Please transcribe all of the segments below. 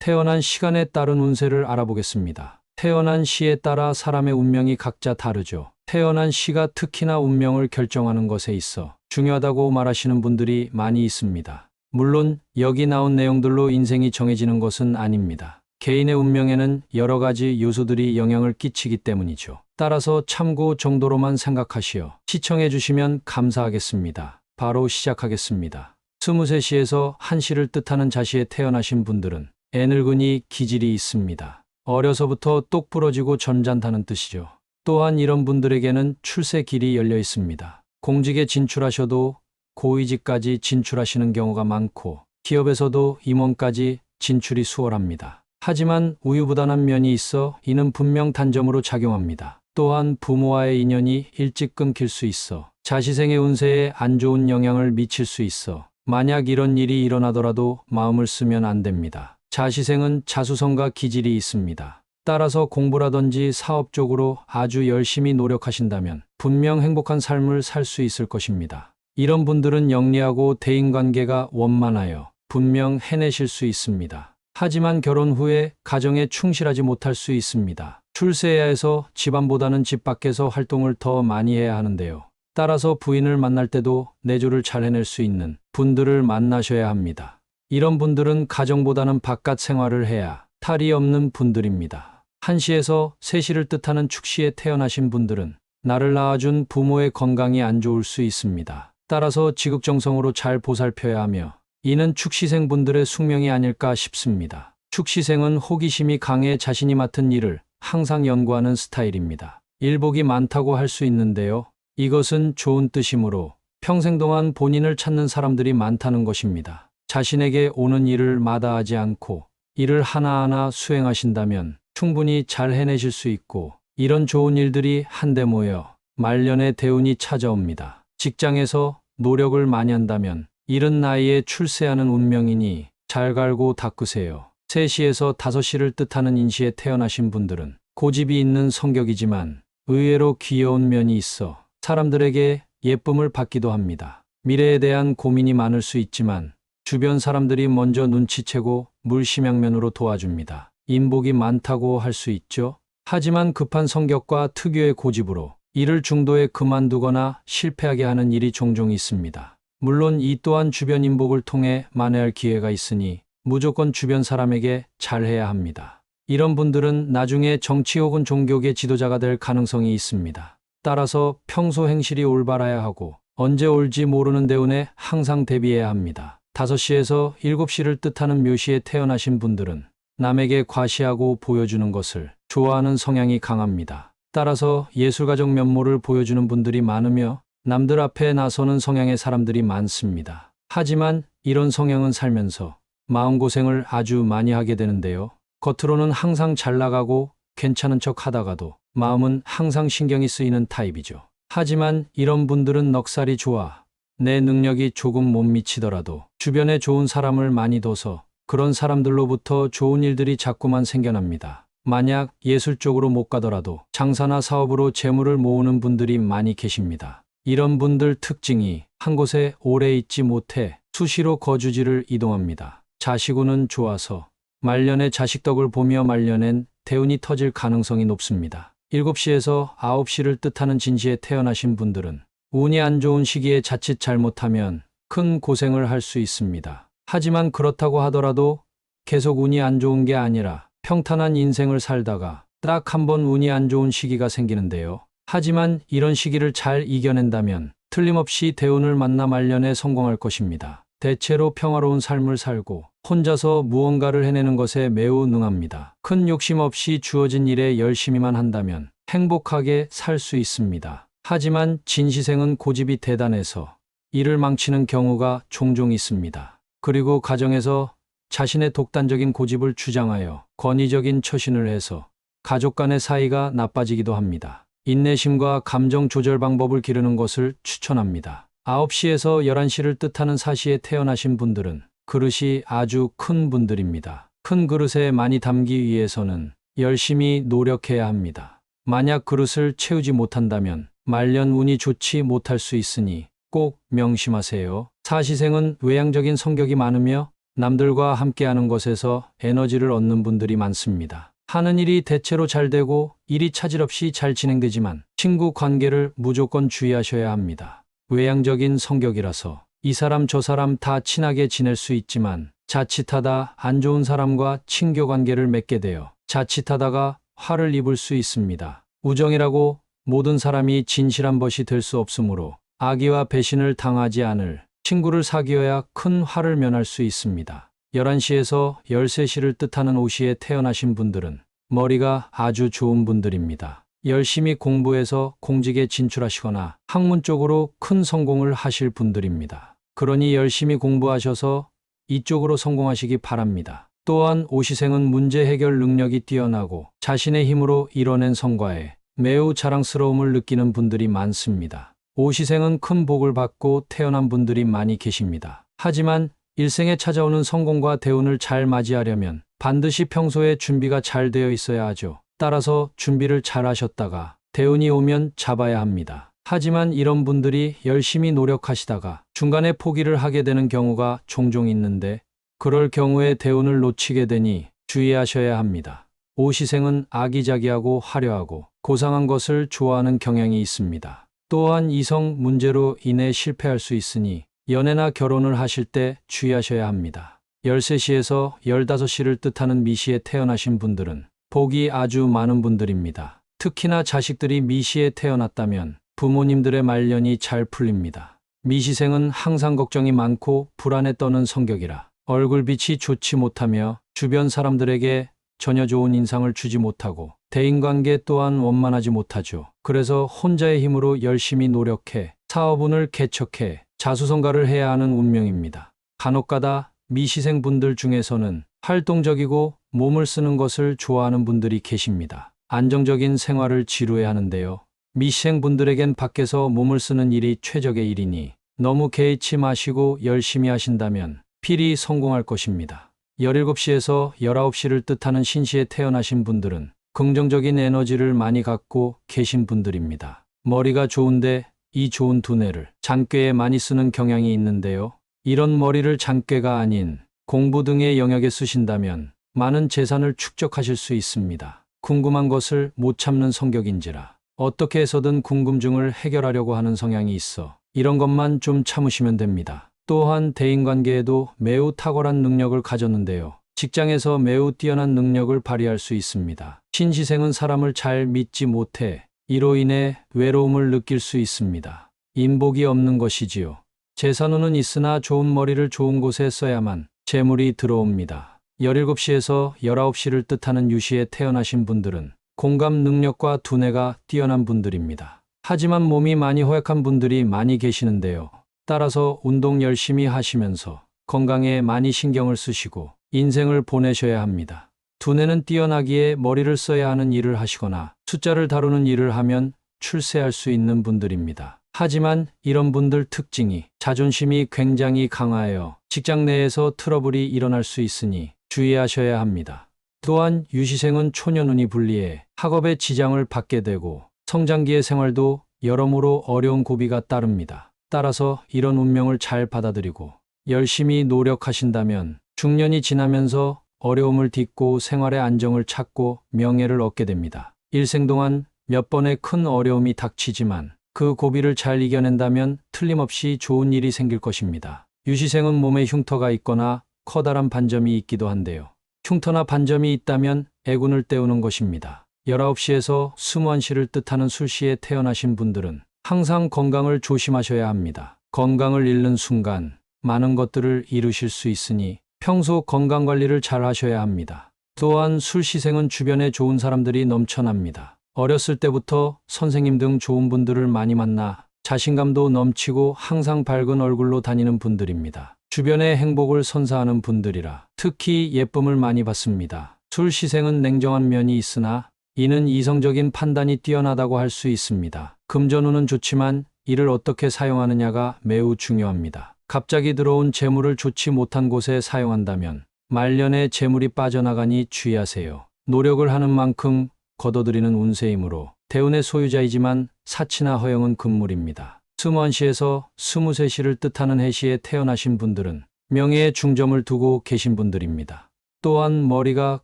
태어난 시간에 따른 운세를 알아보겠습니다. 태어난 시에 따라 사람의 운명이 각자 다르죠. 태어난 시가 특히나 운명을 결정하는 것에 있어 중요하다고 말하시는 분들이 많이 있습니다. 물론 여기 나온 내용들로 인생이 정해지는 것은 아닙니다. 개인의 운명에는 여러 가지 요소들이 영향을 끼치기 때문이죠. 따라서 참고 정도로만 생각하시어 시청해 주시면 감사하겠습니다. 바로 시작하겠습니다. 23시에서 한시를 뜻하는 자시에 태어나신 분들은 애늙은이 기질이 있습니다. 어려서부터 똑 부러지고 점잖다는 뜻이죠. 또한 이런 분들에게는 출세 길이 열려 있습니다. 공직에 진출하셔도 고위직까지 진출하시는 경우가 많고 기업에서도 임원까지 진출이 수월합니다. 하지만 우유부단한 면이 있어 이는 분명 단점으로 작용합니다. 또한 부모와의 인연이 일찍 끊길 수 있어 자시생의 운세에 안 좋은 영향을 미칠 수 있어 만약 이런 일이 일어나더라도 마음을 쓰면 안 됩니다. 자시생은 자수성가 기질이 있습니다. 따라서 공부라든지 사업 쪽으로 아주 열심히 노력하신다면 분명 행복한 삶을 살 수 있을 것입니다. 이런 분들은 영리하고 대인관계가 원만하여 분명 해내실 수 있습니다. 하지만 결혼 후에 가정에 충실하지 못할 수 있습니다. 출세해야 해서 집안보다는 집 밖에서 활동을 더 많이 해야 하는데요. 따라서 부인을 만날 때도 내조를 잘 해낼 수 있는 분들을 만나셔야 합니다. 이런 분들은 가정보다는 바깥 생활을 해야 탈이 없는 분들입니다. 한시에서 세시를 뜻하는 축시에 태어나신 분들은 나를 낳아준 부모의 건강이 안 좋을 수 있습니다. 따라서 지극정성으로 잘 보살펴야 하며 이는 축시생 분들의 숙명이 아닐까 싶습니다. 축시생은 호기심이 강해 자신이 맡은 일을 항상 연구하는 스타일입니다. 일복이 많다고 할 수 있는데요. 이것은 좋은 뜻이므로 평생 동안 본인을 찾는 사람들이 많다는 것입니다. 자신에게 오는 일을 마다하지 않고 일을 하나하나 수행하신다면 충분히 잘 해내실 수 있고 이런 좋은 일들이 한데 모여 말년의 대운이 찾아옵니다. 직장에서 노력을 많이 한다면 이른 나이에 출세하는 운명이니 잘 갈고 닦으세요. 3시에서 5시를 뜻하는 인시에 태어나신 분들은 고집이 있는 성격이지만 의외로 귀여운 면이 있어 사람들에게 예쁨을 받기도 합니다. 미래에 대한 고민이 많을 수 있지만 주변 사람들이 먼저 눈치채고 물심양면으로 도와줍니다. 인복이 많다고 할 수 있죠. 하지만 급한 성격과 특유의 고집으로 일을 중도에 그만두거나 실패하게 하는 일이 종종 있습니다. 물론 이 또한 주변 인복을 통해 만회할 기회가 있으니 무조건 주변 사람에게 잘해야 합니다. 이런 분들은 나중에 정치 혹은 종교계 지도자가 될 가능성이 있습니다. 따라서 평소 행실이 올바라야 하고 언제 올지 모르는 대운에 항상 대비해야 합니다. 5시에서 7시를 뜻하는 묘시에 태어나신 분들은 남에게 과시하고 보여주는 것을 좋아하는 성향이 강합니다. 따라서 예술가적 면모를 보여주는 분들이 많으며 남들 앞에 나서는 성향의 사람들이 많습니다. 하지만 이런 성향은 살면서 마음고생을 아주 많이 하게 되는데요. 겉으로는 항상 잘 나가고 괜찮은 척 하다가도 마음은 항상 신경이 쓰이는 타입이죠. 하지만 이런 분들은 넉살이 좋아 내 능력이 조금 못 미치더라도 주변에 좋은 사람을 많이 둬서 그런 사람들로부터 좋은 일들이 자꾸만 생겨납니다. 만약 예술 쪽으로 못 가더라도 장사나 사업으로 재물을 모으는 분들이 많이 계십니다. 이런 분들 특징이 한 곳에 오래 있지 못해 수시로 거주지를 이동합니다. 자식운은 좋아서 말년에 자식덕을 보며 말년엔 대운이 터질 가능성이 높습니다. 7시에서 9시를 뜻하는 진시에 태어나신 분들은 운이 안 좋은 시기에 자칫 잘못하면 큰 고생을 할 수 있습니다. 하지만 그렇다고 하더라도 계속 운이 안 좋은 게 아니라 평탄한 인생을 살다가 딱 한 번 운이 안 좋은 시기가 생기는데요. 하지만 이런 시기를 잘 이겨낸다면 틀림없이 대운을 만나 말년에 성공할 것입니다. 대체로 평화로운 삶을 살고 혼자서 무언가를 해내는 것에 매우 능합니다. 큰 욕심 없이 주어진 일에 열심히만 한다면 행복하게 살 수 있습니다. 하지만 진시생은 고집이 대단해서 일을 망치는 경우가 종종 있습니다. 그리고 가정에서 자신의 독단적인 고집을 주장하여 권위적인 처신을 해서 가족 간의 사이가 나빠지기도 합니다. 인내심과 감정 조절 방법을 기르는 것을 추천합니다. 9시에서 11시를 뜻하는 사시에 태어나신 분들은 그릇이 아주 큰 분들입니다. 큰 그릇에 많이 담기 위해서는 열심히 노력해야 합니다. 만약 그릇을 채우지 못한다면 말년 운이 좋지 못할 수 있으니 꼭 명심하세요. 사시생은 외향적인 성격이 많으며 남들과 함께하는 것에서 에너지를 얻는 분들이 많습니다. 하는 일이 대체로 잘 되고 일이 차질 없이 잘 진행되지만 친구 관계를 무조건 주의하셔야 합니다. 외향적인 성격이라서 이 사람 저 사람 다 친하게 지낼 수 있지만 자칫하다 안 좋은 사람과 친교 관계를 맺게 되어 자칫하다가 화를 입을 수 있습니다. 우정이라고 모든 사람이 진실한 것이 될 수 없으므로 악의와 배신을 당하지 않을 친구를 사귀어야 큰 화를 면할 수 있습니다. 11시에서 13시를 뜻하는 오시에 태어나신 분들은 머리가 아주 좋은 분들입니다. 열심히 공부해서 공직에 진출하시거나 학문 쪽으로 큰 성공을 하실 분들입니다. 그러니 열심히 공부하셔서 이쪽으로 성공하시기 바랍니다. 또한 오시생은 문제 해결 능력이 뛰어나고 자신의 힘으로 이뤄낸 성과에 매우 자랑스러움을 느끼는 분들이 많습니다. 오시생은 큰 복을 받고 태어난 분들이 많이 계십니다. 하지만 일생에 찾아오는 성공과 대운을 잘 맞이하려면 반드시 평소에 준비가 잘 되어 있어야 하죠. 따라서 준비를 잘 하셨다가 대운이 오면 잡아야 합니다. 하지만 이런 분들이 열심히 노력하시다가 중간에 포기를 하게 되는 경우가 종종 있는데 그럴 경우에 대운을 놓치게 되니 주의하셔야 합니다. 오시생은 아기자기하고 화려하고 고상한 것을 좋아하는 경향이 있습니다. 또한 이성 문제로 인해 실패할 수 있으니 연애나 결혼을 하실 때 주의하셔야 합니다. 13시에서 15시를 뜻하는 미시에 태어나신 분들은 복이 아주 많은 분들입니다. 특히나 자식들이 미시에 태어났다면 부모님들의 말년이 잘 풀립니다. 미시생은 항상 걱정이 많고 불안에 떠는 성격이라 얼굴빛이 좋지 못하며 주변 사람들에게 전혀 좋은 인상을 주지 못하고 대인관계 또한 원만하지 못하죠. 그래서 혼자의 힘으로 열심히 노력해 사업운을 개척해 자수성가를 해야 하는 운명입니다. 간혹가다 미시생 분들 중에서는 활동적이고 몸을 쓰는 것을 좋아하는 분들이 계십니다. 안정적인 생활을 지루해 하는데요. 미시생 분들에겐 밖에서 몸을 쓰는 일이 최적의 일이니 너무 개의치 마시고 열심히 하신다면 필히 성공할 것입니다. 17시에서 19시를 뜻하는 신시에 태어나신 분들은 긍정적인 에너지를 많이 갖고 계신 분들입니다. 머리가 좋은데 이 좋은 두뇌를 장꾀에 많이 쓰는 경향이 있는데요. 이런 머리를 장꾀가 아닌 공부 등의 영역에 쓰신다면 많은 재산을 축적하실 수 있습니다. 궁금한 것을 못 참는 성격인지라 어떻게 해서든 궁금증을 해결하려고 하는 성향이 있어 이런 것만 좀 참으시면 됩니다. 또한 대인관계에도 매우 탁월한 능력을 가졌는데요. 직장에서 매우 뛰어난 능력을 발휘할 수 있습니다. 신시생은 사람을 잘 믿지 못해 이로 인해 외로움을 느낄 수 있습니다. 인복이 없는 것이지요. 재산운은 있으나 좋은 머리를 좋은 곳에 써야만 재물이 들어옵니다. 17시에서 19시를 뜻하는 유시에 태어나신 분들은 공감 능력과 두뇌가 뛰어난 분들입니다. 하지만 몸이 많이 허약한 분들이 많이 계시는데요. 따라서 운동 열심히 하시면서 건강에 많이 신경을 쓰시고 인생을 보내셔야 합니다. 두뇌는 뛰어나기에 머리를 써야 하는 일을 하시거나 숫자를 다루는 일을 하면 출세할 수 있는 분들입니다. 하지만 이런 분들 특징이 자존심이 굉장히 강하여 직장 내에서 트러블이 일어날 수 있으니 주의하셔야 합니다. 또한 유시생은 초년운이 불리해 학업에 지장을 받게 되고 성장기의 생활도 여러모로 어려운 고비가 따릅니다. 따라서 이런 운명을 잘 받아들이고 열심히 노력하신다면 중년이 지나면서 어려움을 딛고 생활의 안정을 찾고 명예를 얻게 됩니다. 일생 동안 몇 번의 큰 어려움이 닥치지만 그 고비를 잘 이겨낸다면 틀림없이 좋은 일이 생길 것입니다. 유시생은 몸에 흉터가 있거나 커다란 반점이 있기도 한데요. 흉터나 반점이 있다면 애군을 때우는 것입니다. 19시에서 21시를 뜻하는 술시에 태어나신 분들은 항상 건강을 조심하셔야 합니다. 건강을 잃는 순간 많은 것들을 잃으실 수 있으니 평소 건강관리를 잘 하셔야 합니다. 또한 술시생은 주변에 좋은 사람들이 넘쳐납니다. 어렸을 때부터 선생님 등 좋은 분들을 많이 만나 자신감도 넘치고 항상 밝은 얼굴로 다니는 분들입니다. 주변의 행복을 선사하는 분들이라 특히 예쁨을 많이 받습니다. 술시생은 냉정한 면이 있으나 이는 이성적인 판단이 뛰어나다고 할 수 있습니다. 금전운은 좋지만 이를 어떻게 사용하느냐가 매우 중요합니다. 갑자기 들어온 재물을 좋지 못한 곳에 사용한다면 말년에 재물이 빠져나가니 주의하세요. 노력을 하는 만큼 거둬들이는 운세이므로 대운의 소유자이지만 사치나 허영은 금물입니다. 21시에서 23시를 뜻하는 해시에 태어나신 분들은 명예에 중점을 두고 계신 분들입니다. 또한 머리가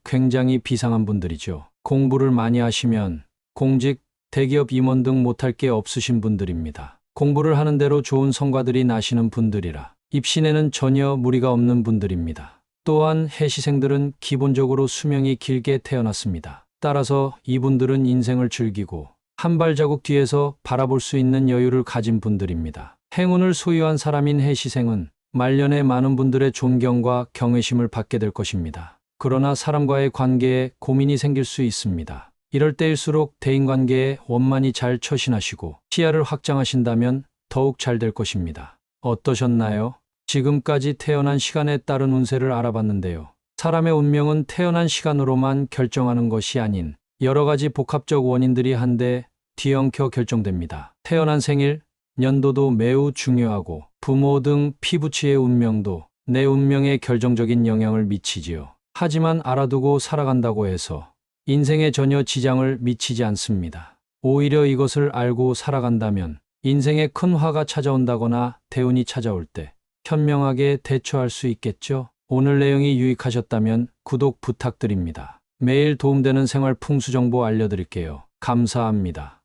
굉장히 비상한 분들이죠. 공부를 많이 하시면 공직, 대기업 임원 등 못할 게 없으신 분들입니다. 공부를 하는 대로 좋은 성과들이 나시는 분들이라 입신에는 전혀 무리가 없는 분들입니다. 또한 해시생들은 기본적으로 수명이 길게 태어났습니다. 따라서 이분들은 인생을 즐기고 한 발자국 뒤에서 바라볼 수 있는 여유를 가진 분들입니다. 행운을 소유한 사람인 해시생은 말년에 많은 분들의 존경과 경외심을 받게 될 것입니다. 그러나 사람과의 관계에 고민이 생길 수 있습니다. 이럴 때일수록 대인관계에 원만히 잘 처신하시고 시야를 확장하신다면 더욱 잘 될 것입니다. 어떠셨나요? 지금까지 태어난 시간에 따른 운세를 알아봤는데요. 사람의 운명은 태어난 시간으로만 결정하는 것이 아닌 여러 가지 복합적 원인들이 한데 뒤엉켜 결정됩니다. 태어난 생일, 연도도 매우 중요하고 부모 등 피부치의 운명도 내 운명에 결정적인 영향을 미치지요. 하지만 알아두고 살아간다고 해서 인생에 전혀 지장을 미치지 않습니다. 오히려 이것을 알고 살아간다면 인생에 큰 화가 찾아온다거나 대운이 찾아올 때 현명하게 대처할 수 있겠죠? 오늘 내용이 유익하셨다면 구독 부탁드립니다. 매일 도움되는 생활 풍수 정보 알려드릴게요. 감사합니다.